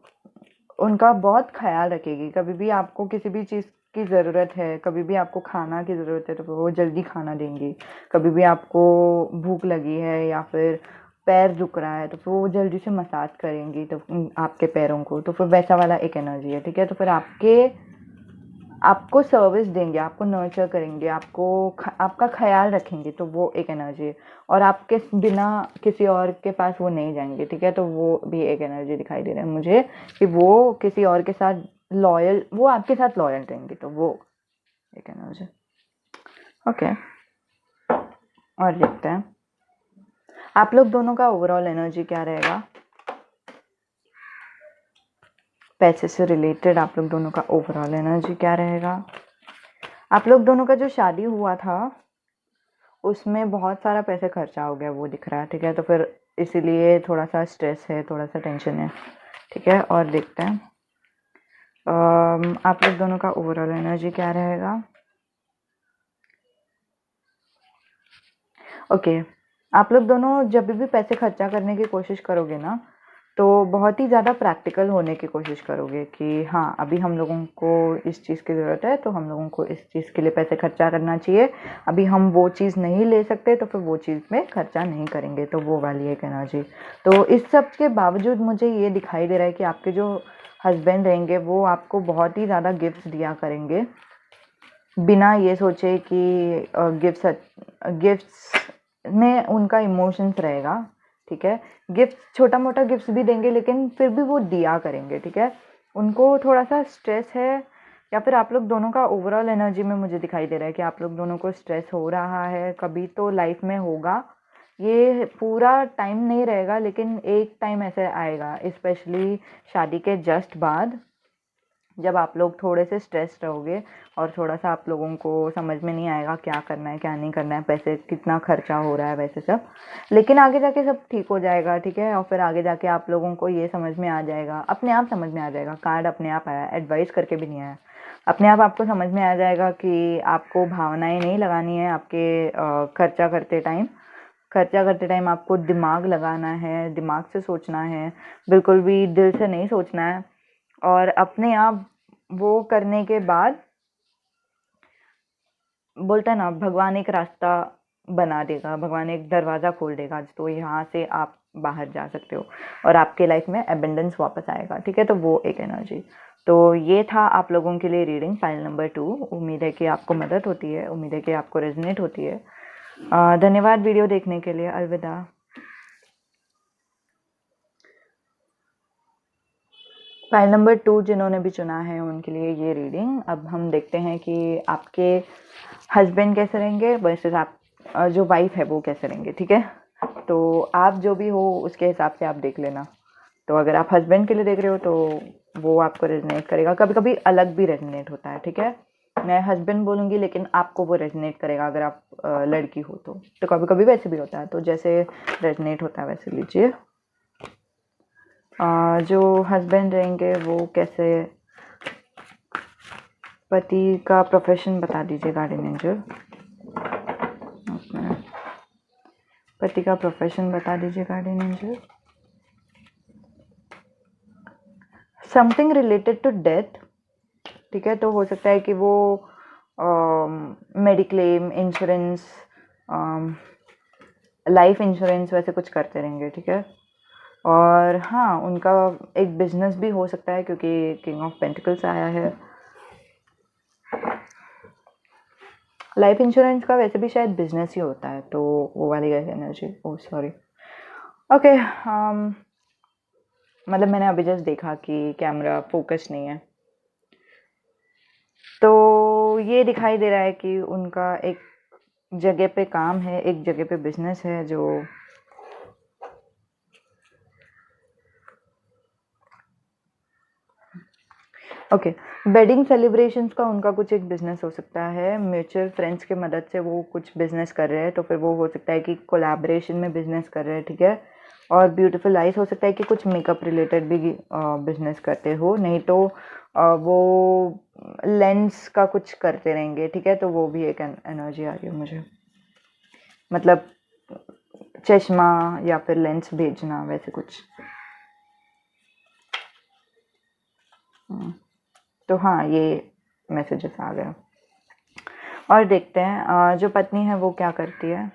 उनका बहुत ख्याल रखेगी। कभी भी आपको किसी भी चीज़ की ज़रूरत है, कभी भी आपको खाना की ज़रूरत है, तो वो जल्दी खाना देंगी। कभी भी आपको भूख लगी है या फिर पैर दुख रहा है, तो फिर वो जल्दी से मसाज करेंगी तो आपके पैरों को, तो फिर वैसा वाला एक एनर्जी है, ठीक है। तो फिर आपको सर्विस देंगे, आपको नर्चर करेंगे, आपका ख्याल रखेंगे, तो वो एक एनर्जी है। और आपके बिना किसी और के पास वो नहीं जाएंगे, ठीक है। तो वो भी एक एनर्जी दिखाई दे रहा है मुझे कि वो किसी और के साथ वो आपके साथ लॉयल रहेंगे, तो वो एक एनर्जी। ओके, और देखते हैं आप लोग दोनों का ओवरऑल एनर्जी क्या रहेगा। पैसे से रिलेटेड आप लोग दोनों का ओवरऑल एनर्जी क्या रहेगा। आप लोग दोनों का जो शादी हुआ था उसमें बहुत सारा पैसे खर्चा हो गया, वो दिख रहा है, ठीक है। तो फिर इसीलिए थोड़ा सा स्ट्रेस है, थोड़ा सा टेंशन है, ठीक है। और देखते हैं आप लोग दोनों का ओवरऑल एनर्जी क्या रहेगा। ओके, आप लोग दोनों जब भी पैसे खर्चा करने की कोशिश करोगे ना, तो बहुत ही ज़्यादा प्रैक्टिकल होने की कोशिश करोगे कि हाँ, अभी हम लोगों को इस चीज़ की ज़रूरत है, तो हम लोगों को इस चीज़ के लिए पैसे खर्चा करना चाहिए। अभी हम वो चीज़ नहीं ले सकते, तो फिर वो चीज़ में खर्चा नहीं करेंगे, तो वो वाली एक एनर्जी। तो इस सब के बावजूद मुझे ये दिखाई दे रहा है कि आपके जो हस्बैंड रहेंगे वो आपको बहुत ही ज़्यादा गिफ्ट्स दिया करेंगे, बिना ये सोचे कि गिफ्ट्स में उनका इमोशंस रहेगा, ठीक है। गिफ्ट छोटा मोटा गिफ्ट्स भी देंगे, लेकिन फिर भी वो दिया करेंगे, ठीक है। उनको थोड़ा सा स्ट्रेस है, या फिर आप लोग दोनों का ओवरऑल एनर्जी में मुझे दिखाई दे रहा है कि आप लोग दोनों को स्ट्रेस हो रहा है, कभी तो लाइफ में होगा। ये पूरा टाइम नहीं रहेगा, लेकिन एक टाइम ऐसे आएगा, स्पेशली शादी के जस्ट बाद, जब आप लोग थोड़े से स्ट्रेस्ड रहोगे और थोड़ा सा आप लोगों को समझ में नहीं आएगा क्या करना है क्या नहीं करना है, पैसे कितना खर्चा हो रहा है, वैसे सब। लेकिन आगे जाके सब ठीक हो जाएगा, ठीक है। और फिर आगे जाके आप लोगों को ये समझ में आ जाएगा, अपने आप समझ में आ जाएगा। कार्ड अपने आप आया, एडवाइस करके भी नहीं आया, अपने आप आपको समझ में आ जाएगा कि आपको भावनाएं नहीं लगानी है आपके खर्चा करते टाइम आपको दिमाग लगाना है, दिमाग से सोचना है, बिल्कुल भी दिल से नहीं सोचना है। और अपने आप वो करने के बाद बोलता है ना, भगवान एक रास्ता बना देगा, भगवान एक दरवाज़ा खोल देगा, तो यहाँ से आप बाहर जा सकते हो और आपके लाइफ में एबेंडेंस वापस आएगा, ठीक है। तो वो एक एनर्जी। तो ये था आप लोगों के लिए रीडिंग फाइल नंबर 2। उम्मीद है कि आपको मदद होती है, उम्मीद है कि आपको रेजोनेट होती है। धन्यवाद वीडियो देखने के लिए। अलविदा। फाइल नंबर 2 जिन्होंने भी चुना है उनके लिए ये रीडिंग। अब हम देखते हैं कि आपके हस्बैंड कैसे रहेंगे वर्सेस आप जो वाइफ है वो कैसे रहेंगे, ठीक है। तो आप जो भी हो उसके हिसाब से आप देख लेना। तो अगर आप हस्बैंड के लिए देख रहे हो तो वो आपको रेजोनेट करेगा, कभी कभी अलग भी रेजोनेट होता है, ठीक है। मैं हस्बैंड बोलूँगी लेकिन आपको वो रेजोनेट करेगा अगर आप लड़की हो तो कभी कभी वैसे भी होता है, तो जैसे रेजोनेट होता है वैसे लीजिए। जो हस्बैंड रहेंगे वो कैसे, पति का प्रोफेशन बता दीजिए गार्डियन एंजल। पति का प्रोफेशन बता दीजिए guardian angel. Something related to death, ठीक है। तो हो सकता है कि वो मेडिक्लेम, इंश्योरेंस, लाइफ इंश्योरेंस वैसे कुछ करते रहेंगे, ठीक है। और हाँ, उनका एक बिजनेस भी हो सकता है क्योंकि किंग ऑफ पेंटिकल्स आया है। लाइफ इंश्योरेंस का वैसे भी शायद बिजनेस ही होता है, तो वो वाली एनर्जी। Oh sorry. ओके, मतलब मैंने अभी जस्ट देखा कि कैमरा फोकस नहीं है, तो ये दिखाई दे रहा है कि उनका एक जगह पे काम है, एक जगह पे बिजनेस है जो ओके। वेडिंग सेलिब्रेशंस का उनका कुछ एक बिजनेस हो सकता है। म्यूचुअल फ्रेंड्स की मदद से वो कुछ बिजनेस कर रहे हैं, तो फिर वो हो सकता है कि कोलैबोरेशन में बिजनेस कर रहे हैं, ठीक है। और ब्यूटीफुल आइज हो सकता है कि कुछ मेकअप रिलेटेड भी बिजनेस करते हो, नहीं तो वो लेंस का कुछ करते रहेंगे, ठीक है। तो वो भी एक एनर्जी आ रही है मुझे, मतलब चश्मा या फिर लेंस भेजना, वैसे कुछ। तो हाँ, ये मैसेजेस आ गए। और देखते हैं जो पत्नी है वो क्या करती है।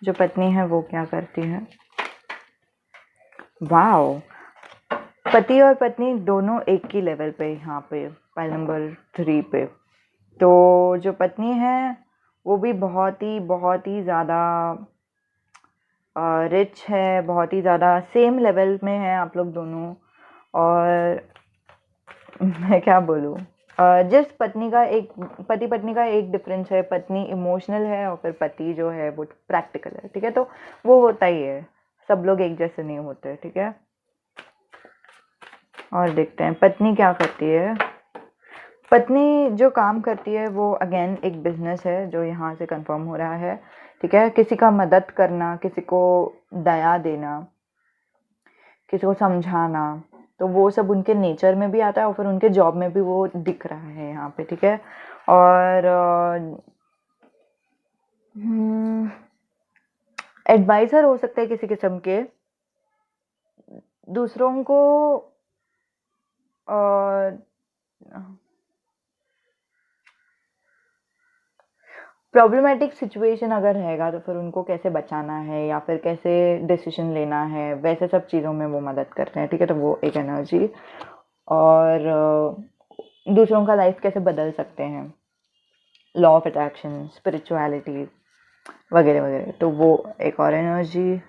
जो पत्नी है वो क्या करती है। वाओ, पति और पत्नी दोनों एक ही लेवल पे यहाँ पे पाइल नंबर 3 पे। तो जो पत्नी है वो भी बहुत ही ज़्यादा रिच है, बहुत ही ज़्यादा सेम लेवल में है आप लोग दोनों। और मैं क्या बोलूँ, जिस पत्नी का एक पति पत्नी का एक डिफरेंस है, पत्नी इमोशनल है और फिर पति जो है वो प्रैक्टिकल है, ठीक है। तो वो होता ही है, सब लोग एक जैसे नहीं होते, ठीक है। और देखते हैं पत्नी क्या करती है। पत्नी जो काम करती है वो अगेन एक बिजनेस है जो यहाँ से कंफर्म हो रहा है, ठीक है। किसी का मदद करना, किसी को दया देना, किसी को समझाना, तो वो सब उनके नेचर में भी आता है और फिर उनके जॉब में भी वो दिख रहा है यहाँ पे, ठीक है। और एडवाइज़र हो सकते हैं किसी किस्म के, दूसरों को प्रॉब्लमेटिक सिचुएशन अगर रहेगा तो फिर उनको कैसे बचाना है या फिर कैसे डिसीजन लेना है, वैसे सब चीज़ों में वो मदद करते हैं, ठीक है। तो वो एक एनर्जी। और दूसरों का लाइफ कैसे बदल सकते हैं, लॉ ऑफ अट्रैक्शन, स्पिरिचुअलिटी वगैरह वगैरह, तो वो एक और एनर्जी।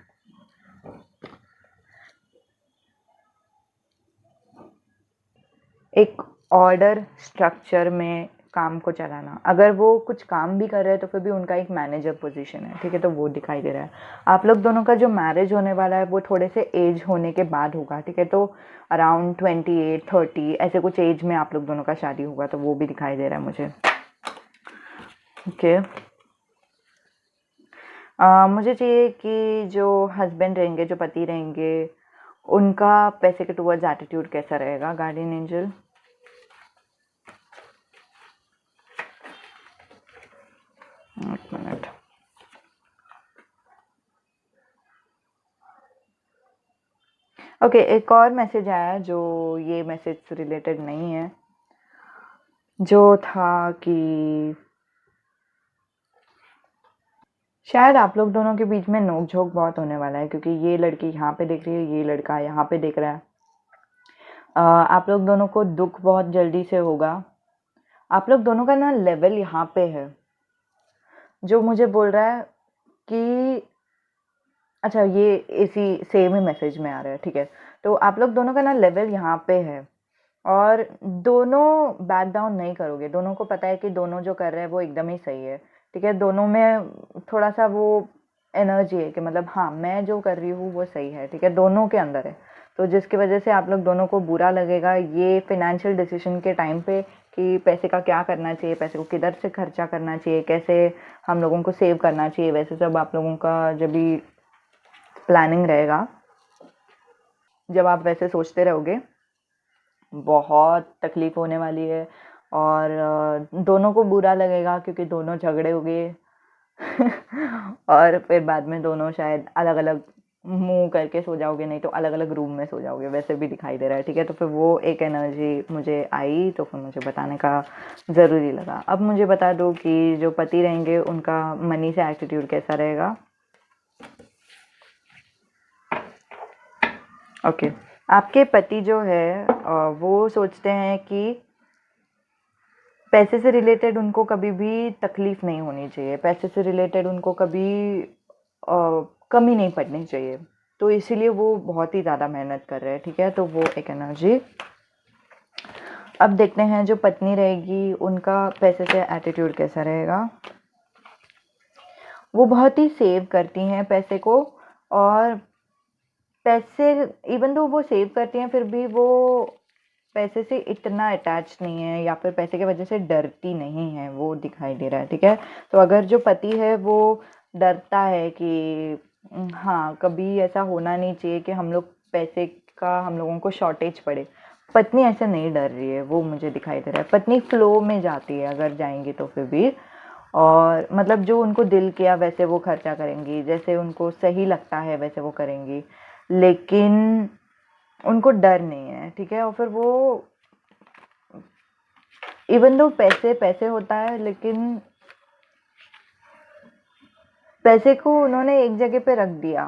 एक ऑर्डर स्ट्रक्चर में काम को चलाना, अगर वो कुछ काम भी कर रहे हैं तो फिर भी उनका एक मैनेजर पोजीशन है, ठीक है। तो वो दिखाई दे रहा है। आप लोग दोनों का जो मैरिज होने वाला है वो थोड़े से एज होने के बाद होगा, ठीक है। तो अराउंड 28-30 ऐसे कुछ एज में आप लोग दोनों का शादी होगा, तो वो भी दिखाई दे रहा है मुझे, ओके। मुझे चाहिए कि जो हस्बैंड रहेंगे, जो पति रहेंगे, उनका पैसे के टुवर्ड्स एटीट्यूड कैसा रहेगा, गार्डियन एंजल। एक मिनट। ओके, एक और मैसेज आया जो ये मैसेज से रिलेटेड नहीं है, जो था कि शायद आप लोग दोनों के बीच में नोक झोंक बहुत होने वाला है, क्योंकि ये लड़की यहाँ पे देख रही है, ये लड़का यहाँ पे देख रहा है। आप लोग दोनों को दुख बहुत जल्दी से होगा। आप लोग दोनों का ना लेवल यहाँ पे है, जो मुझे बोल रहा है कि अच्छा, ये इसी सेम ही मैसेज में आ रहा है, ठीक है। तो आप लोग दोनों का ना लेवल यहाँ पे है और दोनों बैक डाउन नहीं करोगे। दोनों को पता है कि दोनों जो कर रहे हैं वो एकदम ही सही है, ठीक है। दोनों में थोड़ा सा वो एनर्जी है कि मतलब हाँ, मैं जो कर रही हूँ वो सही है, ठीक है, दोनों के अंदर है। तो जिसकी वजह से आप लोग दोनों को बुरा लगेगा ये फिनेंशियल डिसीजन के टाइम पे कि पैसे का क्या करना चाहिए, पैसे को किधर से खर्चा करना चाहिए, कैसे हम लोगों को सेव करना चाहिए, वैसे सब आप लोगों का जब भी प्लानिंग रहेगा, जब आप वैसे सोचते रहोगे, बहुत तकलीफ होने वाली है। और दोनों को बुरा लगेगा क्योंकि दोनों झगड़े हो गए और फिर बाद में दोनों शायद अलग अलग मुंह करके सो जाओगे, नहीं तो अलग अलग रूम में सो जाओगे, वैसे भी दिखाई दे रहा है, ठीक है। तो फिर वो एक एनर्जी मुझे आई, तो फिर मुझे बताने का ज़रूरी लगा। अब मुझे बता दो कि जो पति रहेंगे उनका मनी से एटीट्यूड कैसा रहेगा। ओके, आपके पति जो है वो सोचते हैं कि पैसे से रिलेटेड उनको कभी भी तकलीफ नहीं होनी चाहिए, पैसे से रिलेटेड उनको कभी कमी नहीं पड़नी चाहिए, तो इसीलिए वो बहुत ही ज़्यादा मेहनत कर रहे हैं, ठीक है। तो वो एक एनर्जी। अब देखते हैं जो पत्नी रहेगी उनका पैसे से एटीट्यूड कैसा रहेगा। वो बहुत ही सेव करती हैं पैसे को, और पैसे इवन दो वो सेव करती हैं फिर भी वो पैसे से इतना अटैच नहीं है, या फिर पैसे की वजह से डरती नहीं है, वो दिखाई दे रहा है, ठीक है। तो अगर जो पति है वो डरता है कि हाँ कभी ऐसा होना नहीं चाहिए कि हम लोग पैसे का हम लोगों को शॉर्टेज पड़े, पत्नी ऐसे नहीं डर रही है, वो मुझे दिखाई दे रहा है। पत्नी फ्लो में जाती है अगर जाएंगी तो फिर भी, और मतलब जो उनको दिल किया वैसे वो खर्चा करेंगी, जैसे उनको सही लगता है वैसे वो करेंगी, लेकिन उनको डर नहीं है, ठीक है। और फिर वो इवन दो पैसे पैसे होता है, लेकिन पैसे को उन्होंने एक जगह पे रख दिया,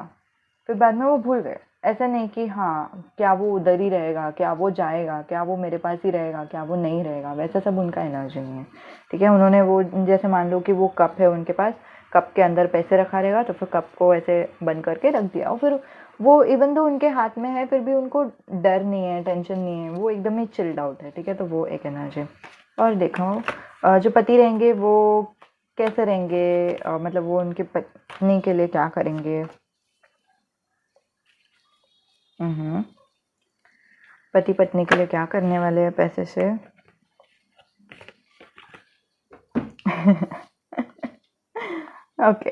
फिर बाद में वो भूल गए। ऐसा नहीं कि हाँ क्या वो उधर ही रहेगा, क्या वो जाएगा, क्या वो मेरे पास ही रहेगा, क्या वो नहीं रहेगा, वैसा सब उनका एनर्जी नहीं है, ठीक है। उन्होंने वो जैसे मान लो कि वो कप है उनके पास, कप के अंदर पैसे रखा रहेगा, तो फिर कप को ऐसे बंद करके रख दिया, और फिर वो इवन दो उनके हाथ में है फिर भी उनको डर नहीं है, टेंशन नहीं है, वो एकदम ही चिल्ड आउट है, ठीक है। तो वो एक एनर्जी। और देखो जो पति रहेंगे वो कैसे रहेंगे, मतलब वो उनकी पत्नी के लिए क्या करेंगे। पति पत्नी के लिए क्या करने वाले हैं पैसे से। ओके,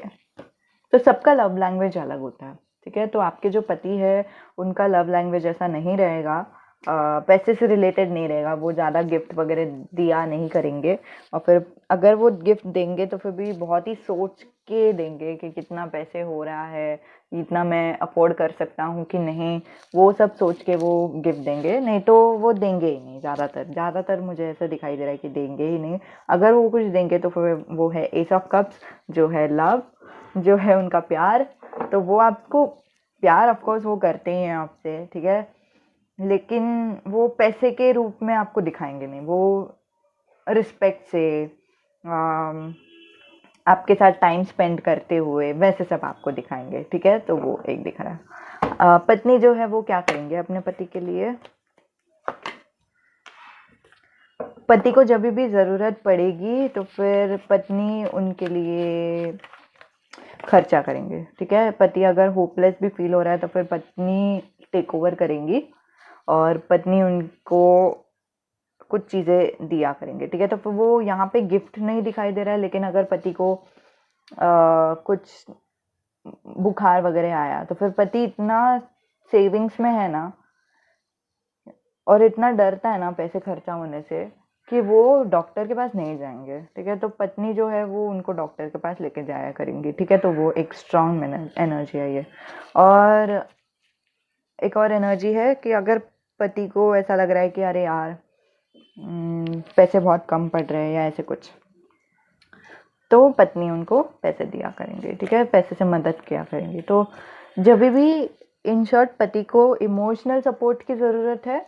तो सबका लव लैंग्वेज अलग होता है, ठीक है। तो आपके जो पति है उनका लव लैंग्वेज ऐसा नहीं रहेगा, पैसे से रिलेटेड नहीं रहेगा, वो ज़्यादा गिफ्ट वगैरह दिया नहीं करेंगे, और फिर अगर वो गिफ्ट देंगे तो फिर भी बहुत ही सोच के देंगे कि कितना पैसे हो रहा है, इतना मैं अफोर्ड कर सकता हूँ कि नहीं, वो सब सोच के वो गिफ्ट देंगे, नहीं तो वो देंगे ही नहीं। ज़्यादातर मुझे ऐसा दिखाई दे रहा है कि देंगे ही नहीं। अगर वो कुछ देंगे तो फिर वो है एस ऑफ कप्स, जो है लव, जो है उनका प्यार। तो वो आपको प्यार ऑफ कोर्स वो करते ही हैं आपसे, ठीक है, लेकिन वो पैसे के रूप में आपको दिखाएंगे नहीं, वो रिस्पेक्ट से आपके साथ टाइम स्पेंड करते हुए वैसे सब आपको दिखाएंगे, ठीक है। तो वो एक दिख रहा है। पत्नी जो है वो क्या करेंगे अपने पति के लिए। पति को जब भी ज़रूरत पड़ेगी तो फिर पत्नी उनके लिए खर्चा करेंगे, ठीक है। पति अगर होपलेस भी फील हो रहा है तो फिर पत्नी टेक ओवर करेंगी, और पत्नी उनको कुछ चीज़ें दिया करेंगे, ठीक है। तो फिर वो यहाँ पे गिफ्ट नहीं दिखाई दे रहा है, लेकिन अगर पति को कुछ बुखार वगैरह आया तो फिर पति इतना सेविंग्स में है ना, और इतना डरता है ना पैसे खर्चा होने से, कि वो डॉक्टर के पास नहीं जाएंगे, ठीक है। तो पत्नी जो है वो उनको डॉक्टर के पास लेके जाया करेंगी, ठीक है। तो वो एक स्ट्रांग एनर्जी है ये। और एक और एनर्जी है कि अगर पति को ऐसा लग रहा है कि अरे यार पैसे बहुत कम पड़ रहे हैं या ऐसे कुछ, तो पत्नी उनको पैसे दिया करेंगे, ठीक है, पैसे से मदद किया करेंगी। तो जब भी इन शॉर्ट पति को इमोशनल सपोर्ट की ज़रूरत है,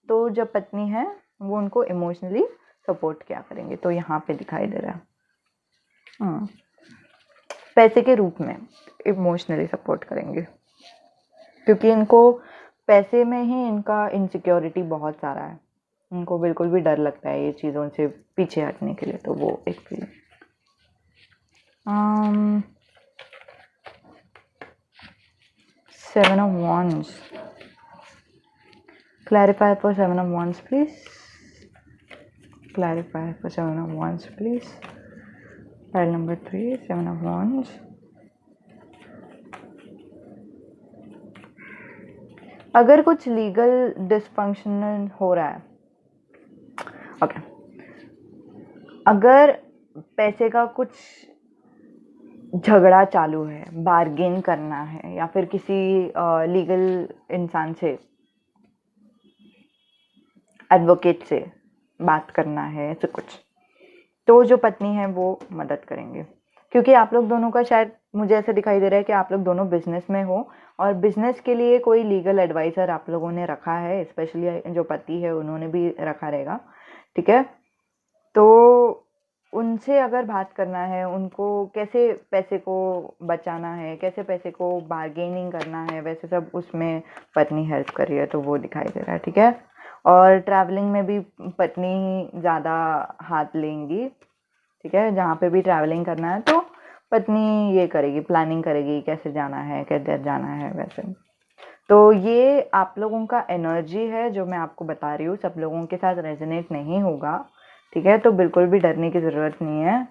तो जब पत्नी है वो उनको इमोशनली सपोर्ट किया करेंगे। तो यहाँ पे दिखाई दे रहा है पैसे के रूप में इमोशनली सपोर्ट करेंगे, क्योंकि इनको पैसे में ही इनका इनसिक्योरिटी बहुत सारा है, उनको बिल्कुल भी डर लगता है ये चीज़ों से पीछे हटने के लिए। तो वो एक feeling. 7 of Wands. Clarify for 7 of Wands, please. Clarify for 7 of Wands, please. File number 3, 7 of Wands. अगर कुछ लीगल डिसफंक्शनल हो रहा है, ओके, अगर पैसे का कुछ झगड़ा चालू है, बार्गेन करना है, या फिर किसी लीगल इंसान से, एडवोकेट से बात करना है, ऐसे कुछ, तो जो पत्नी है वो मदद करेंगे, क्योंकि आप लोग दोनों का शायद मुझे ऐसा दिखाई दे रहा है कि आप लोग दोनों बिजनेस में हो और बिजनेस के लिए कोई लीगल एडवाइज़र आप लोगों ने रखा है, स्पेशली जो पति है उन्होंने भी रखा रहेगा, ठीक है। तो उनसे अगर बात करना है, उनको कैसे पैसे को बचाना है, कैसे पैसे को बार्गेनिंग करना है, वैसे सब उसमें पत्नी हेल्प कर रही है, तो वो दिखाई दे रहा है, ठीक है। और ट्रैवलिंग में भी पत्नी ही ज़्यादा हाथ लेंगी, ठीक है। जहाँ पे भी ट्रैवलिंग करना है तो पत्नी ये करेगी, प्लानिंग करेगी कैसे जाना है, किधर जाना है वैसे। तो ये आप लोगों का एनर्जी है जो मैं आपको बता रही हूँ, सब लोगों के साथ रेजोनेट नहीं होगा, ठीक है। तो बिल्कुल भी डरने की ज़रूरत नहीं है।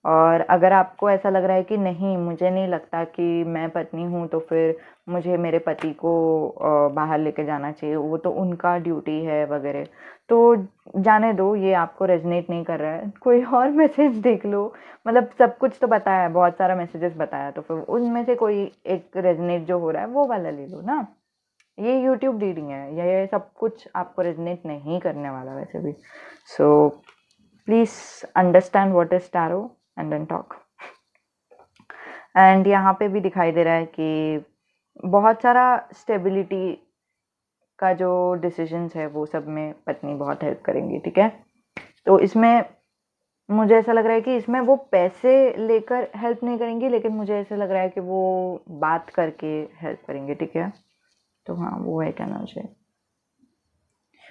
और अगर आपको ऐसा लग रहा है कि नहीं, मुझे नहीं लगता कि मैं पत्नी हूँ तो फिर मुझे मेरे पति को बाहर लेके जाना चाहिए, वो तो उनका ड्यूटी है वगैरह, तो जाने दो, ये आपको रेजनेट नहीं कर रहा है, कोई और मैसेज देख लो। मतलब सब कुछ तो बताया है, बहुत सारा मैसेजेस बताया, तो फिर उनमें से कोई एक रेजनेट जो हो रहा है वो वाला ले लो ना। ये यूट्यूब रीडिंग है, ये सब कुछ आपको रेजनेट नहीं करने वाला वैसे भी। So please understand what is tarot and then talk. And यहाँ पे भी दिखाई दे रहा है कि बहुत सारा स्टेबिलिटी का जो डिसीजंस है वो सब में पत्नी बहुत हेल्प करेंगी, ठीक है। तो इसमें मुझे ऐसा लग रहा है कि इसमें वो पैसे लेकर हेल्प नहीं करेंगी, लेकिन मुझे ऐसा लग रहा है कि वो बात करके हेल्प करेंगे, ठीक है। तो हाँ, वो एक एनर्जी।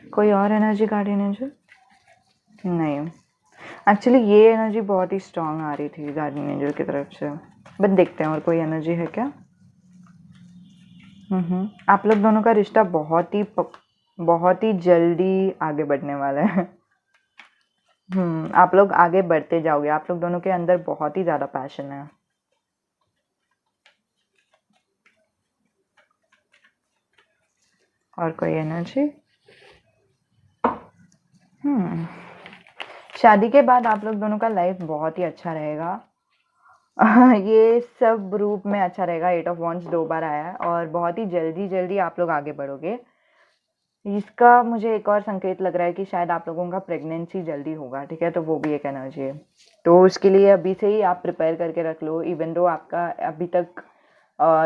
कोई और एनर्जी गार्डियन है जो नहीं, एक्चुअली ये एनर्जी बहुत ही स्ट्रांग आ रही थी गार्डियन एंजल की तरफ से, बट देखते हैं और कोई एनर्जी है क्या। आप लोग दोनों का रिश्ता बहुत ही जल्दी आगे बढ़ने वाला है। आप लोग आगे बढ़ते जाओगे, आप लोग दोनों के अंदर बहुत ही ज़्यादा पैशन है। और कोई एनर्जी। शादी के बाद आप लोग दोनों का लाइफ बहुत ही अच्छा रहेगा। ये सब रूप में अच्छा रहेगा। 8 ऑफ वॉन्ड्स 2 बार आया है और बहुत ही जल्दी आप लोग आगे बढ़ोगे। इसका मुझे एक और संकेत लग रहा है कि शायद आप लोगों का प्रेगनेंसी जल्दी होगा, ठीक है। तो वो भी एक एनर्जी है, तो उसके लिए अभी से ही आप प्रिपेयर करके रख लो। इवन दो आपका अभी तक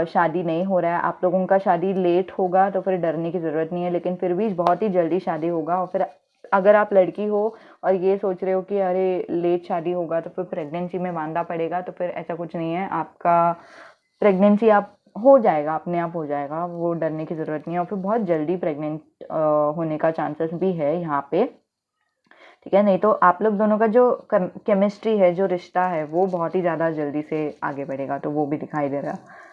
शादी नहीं हो रहा है, आप लोगों का शादी लेट होगा तो फिर डरने की ज़रूरत नहीं है, लेकिन फिर भी बहुत ही जल्दी शादी होगा। और फिर अगर आप लड़की हो और ये सोच रहे हो कि अरे लेट शादी होगा तो फिर प्रेगनेंसी में मानना पड़ेगा, तो फिर ऐसा कुछ नहीं है। आपका प्रेगनेंसी आप हो जाएगा, अपने आप हो जाएगा, वो डरने की ज़रूरत नहीं है। और फिर बहुत जल्दी प्रेग्नेंट होने का चांसेस भी है यहाँ पे, ठीक है। नहीं तो आप लोग दोनों का जो केमिस्ट्री है, जो रिश्ता है, वो बहुत ही ज़्यादा जल्दी से आगे बढ़ेगा, तो वो भी दिखाई दे रहा है।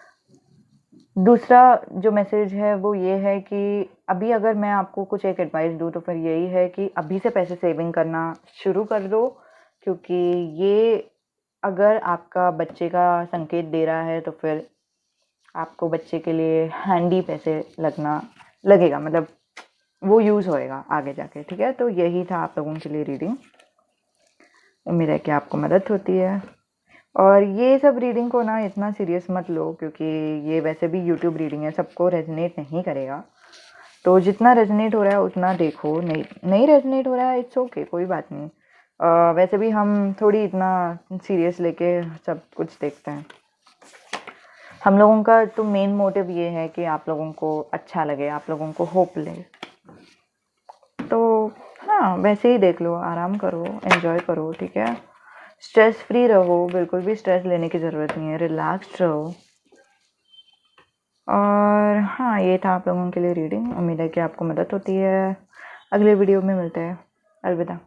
दूसरा जो मैसेज है वो ये है कि अभी अगर मैं आपको कुछ एक एडवाइस दूँ तो फिर यही है कि अभी से पैसे सेविंग करना शुरू कर दो, क्योंकि ये अगर आपका बच्चे का संकेत दे रहा है तो फिर आपको बच्चे के लिए हैंडी पैसे लगेगा, मतलब वो यूज़ होएगा आगे जाके, ठीक है। तो यही था आप लोगों के लिए रीडिंग। उम्मीद है कि आपको मदद होती है। और ये सब रीडिंग को ना इतना सीरियस मत लो, क्योंकि ये वैसे भी यूट्यूब रीडिंग है, सबको रेजनेट नहीं करेगा। तो जितना रेजनेट हो रहा है उतना देखो, नहीं रेजनेट हो रहा है इट्स ओके, कोई बात नहीं। वैसे भी हम थोड़ी इतना सीरियस लेके सब कुछ देखते हैं। हम लोगों का तो मेन मोटिव ये है कि आप लोगों को अच्छा लगे, आप लोगों को होप लगे। तो हाँ, वैसे ही देख लो, आराम करो, एंजॉय करो, ठीक है। स्ट्रेस फ्री रहो, बिल्कुल भी स्ट्रेस लेने की ज़रूरत नहीं है, रिलैक्स्ड रहो। और हाँ, ये था आप लोगों के लिए रीडिंग। उम्मीद है कि आपको मदद होती है। अगले वीडियो में मिलते हैं। अलविदा।